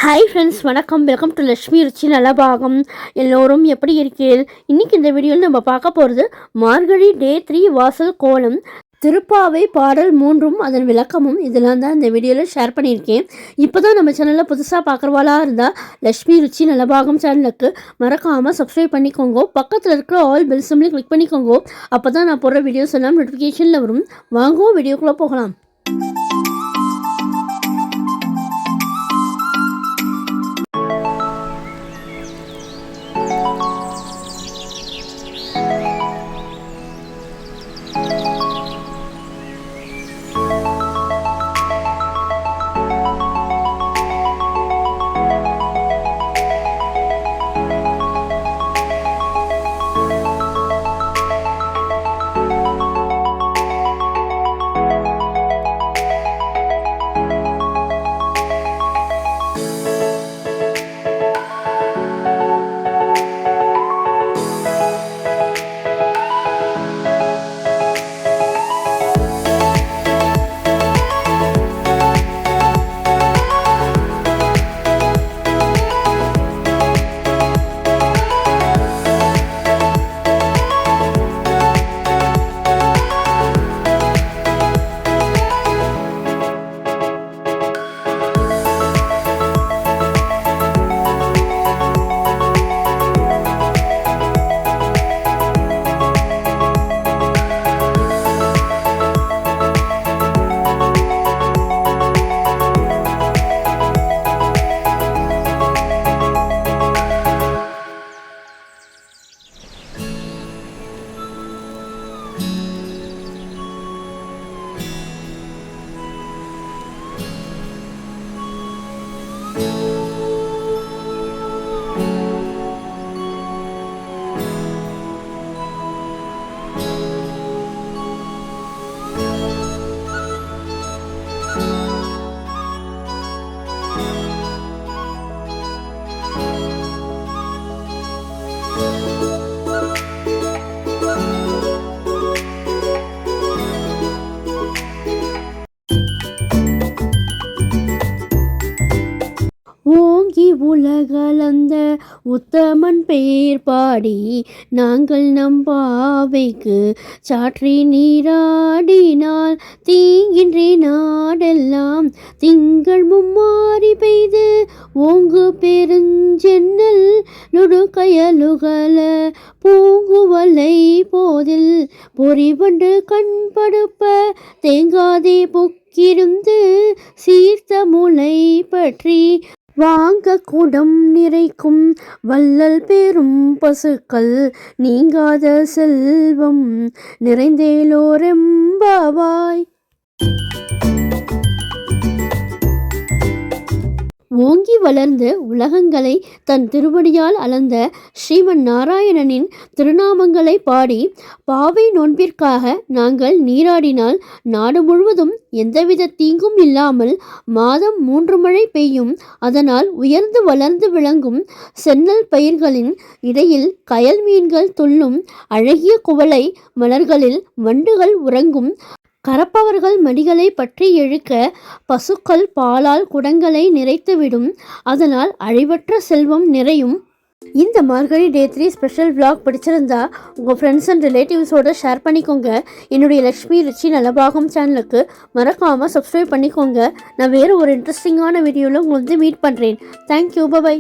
Hi friends, வணக்கம். Welcome to Lakshmi ருச்சி நலபாகம். எல்லோரும் எப்படி இருக்கீர்கள்? இன்றைக்கி இந்த வீடியோவில் நம்ம பார்க்க போகிறது மார்கழி டே 3 வாசல் கோலம், திருப்பாவை பாடல் 3 அதன் விளக்கமும் இதெல்லாம் தான் இந்த வீடியோவில் ஷேர் பண்ணியிருக்கேன். இப்போ தான் நம்ம சேனலில் புதுசாக பார்க்குறவாளா இருந்தால் லக்ஷ்மி ருச்சி நலபாகம் சேனலுக்கு மறக்காமல் சப்ஸ்கிரைப் பண்ணிக்கோங்க. பக்கத்தில் இருக்கிற ஆல் பெல் சிம்பிளை கிளிக் பண்ணிக்கோங்க. அப்போ தான் நான் போடுற வீடியோஸ் எல்லாம் நோட்டிஃபிகேஷனில் வரும். வாங்க வீடியோக்குள்ளே போகலாம். ஓங்கி உலகளந்த உத்தமன் பெயர் பாடி நாங்கள் நம் பாவைக்கு சாற்றி நீராடினால் தீங்கின்றி நாடெல்லாம் திங்கள் மும்மாறி பெய்து ஓங்கு பெருஞ்சென்னல் நுடுக்கயலுகல பூங்குவலை போதில் பொறிவண்டு கண்படுப்ப தேங்காதே புக்கிருந்து சீர்த்த முளை பற்றி வாங்க குடம் நிறைக்கும் வள்ளல் பெரும் பசுக்கள் நீங்காத செல்வம் நிறைந்தேலோரெம்பாவாய். ஓங்கி வளர்ந்து உலகங்களை தன் திருவடியால் அளந்த ஸ்ரீமன் நாராயணனின் திருநாமங்களை பாடி பாவை நோன்பிற்காக நாங்கள் நீராடினால் நாடு முழுவதும் எந்தவித தீங்கும் இல்லாமல் மாதம் 3 மழை பெய்யும். அதனால் உயர்ந்து வளர்ந்து விளங்கும் சென்னல் பயிர்களின் இடையில் கயல் மீன்கள் துள்ளும், அழகிய குவளை மலர்களில் வண்டுகள் உறங்கும், கறப்பவர்கள் மடிகளை பற்றி இழுக்க பசுக்கள் பாலால் குடங்களை நிறைத்துவிடும். அதனால் அழிவற்ற செல்வம் நிறையும். இந்த மார்கழி டே 3 ஸ்பெஷல் விளாக் பிடிச்சிருந்தா உங்கள் ஃப்ரெண்ட்ஸ் அண்ட் ரிலேட்டிவ்ஸோடு ஷேர் பண்ணிக்கோங்க. என்னுடைய லக்ஷ்மி ருச்சி நலபாகம் சேனலுக்கு மறக்காமல் சப்ஸ்கிரைப் பண்ணிக்கோங்க. நான் வேறு ஒரு இன்ட்ரெஸ்டிங்கான வீடியோவில் உங்களை மீட் பண்ணுறேன். Thank you, by.